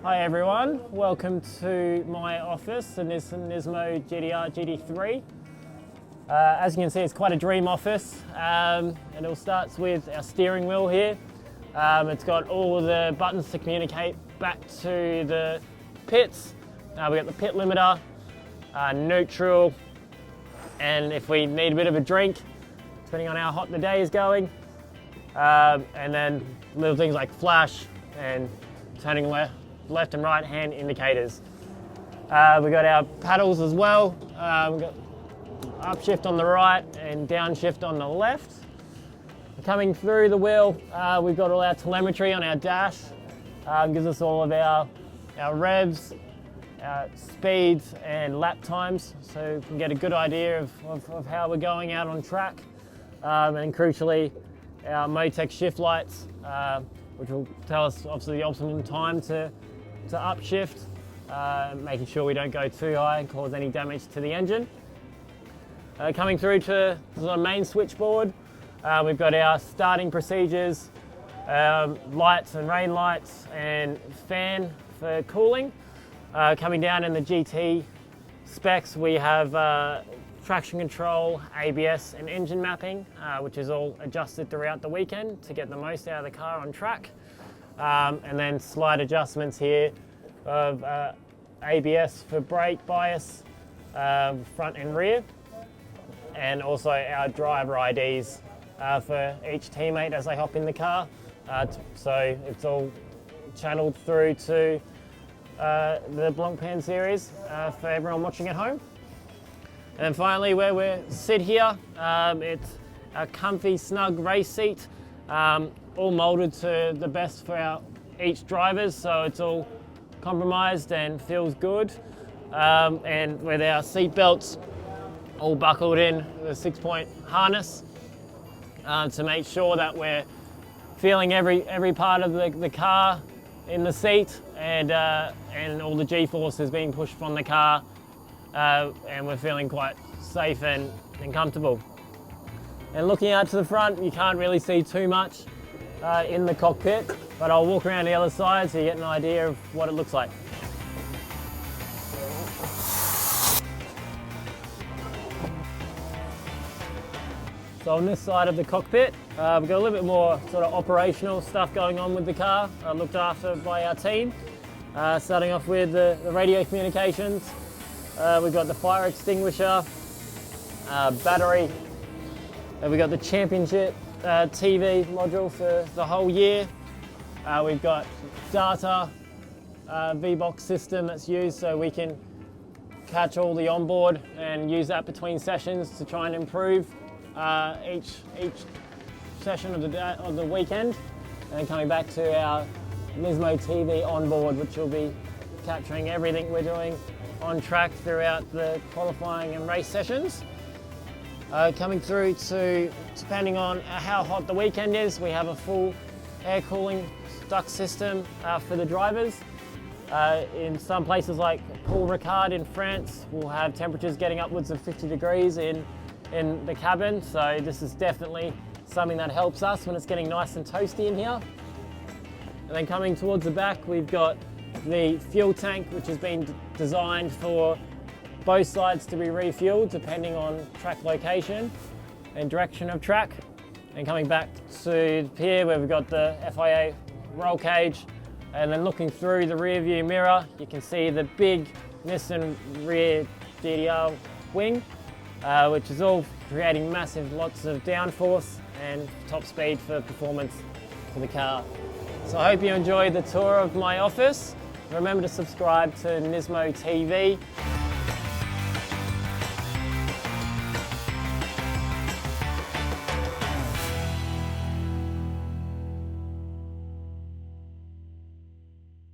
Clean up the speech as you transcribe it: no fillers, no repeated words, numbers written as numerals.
Hi everyone, welcome to my office, the Nissan GT-R GT3. As you can see, it's quite a dream office, and it all starts with our steering wheel here. It's got all the buttons to communicate back to the pits. We've got the pit limiter, neutral, and if we need a bit of a drink, depending on how hot the day is going, and then little things like flash and turning left and right hand indicators. We've got our paddles as well. We've got upshift on the right and downshift on the left. Coming through the wheel, we've got all our telemetry on our dash. Gives us all of our revs, our speeds and lap times, so we can get a good idea of how we're going out on track. And crucially, our Motec shift lights, which will tell us obviously the optimum time to upshift, making sure we don't go too high and cause any damage to the engine. Coming through to the main switchboard, we've got our starting procedures, lights and rain lights and fan for cooling. Coming down in the GT specs, we have traction control, ABS and engine mapping, which is all adjusted throughout the weekend to get the most out of the car on track. And then slight adjustments here of ABS for brake bias, front and rear, and also our driver IDs for each teammate as they hop in the car. So it's all channeled through to the Blancpain series for everyone watching at home. And finally, where we sit here, it's a comfy, snug race seat, all molded to the best for each drivers, so it's all compromised and feels good. And with our seat belts all buckled in the 6-point harness to make sure that we're feeling every part of the car in the seat, and all the G-force is being pushed from the car, and we're feeling quite safe and comfortable. And looking out to the front, you can't really see too much in the cockpit, but I'll walk around the other side so you get an idea of what it looks like. So on this side of the cockpit, we've got a little bit more sort of operational stuff going on with the car, looked after by our team. Starting off with the radio communications, we've got the fire extinguisher, battery, and we've got the championship TV module for the whole year. We've got data V-Box system that's used so we can catch all the onboard and use that between sessions to try and improve each session of the weekend. And then coming back to our NISMO TV onboard, which will be capturing everything we're doing on track throughout the qualifying and race sessions. Coming through to, depending on how hot the weekend is, we have a full air cooling duct system for the drivers. In some places like Paul Ricard in France, we'll have temperatures getting upwards of 50 degrees in the cabin, so this is definitely something that helps us when it's getting nice and toasty in here. And then coming towards the back, we've got the fuel tank, which has been designed for both sides to be refueled depending on track location and direction of track. And coming back to here where we've got the FIA roll cage, and then looking through the rear view mirror, you can see the big Nissan rear GT-R wing, which is all creating lots of downforce and top speed for performance for the car. So I hope you enjoyed the tour of my office. Remember to subscribe to Nismo TV.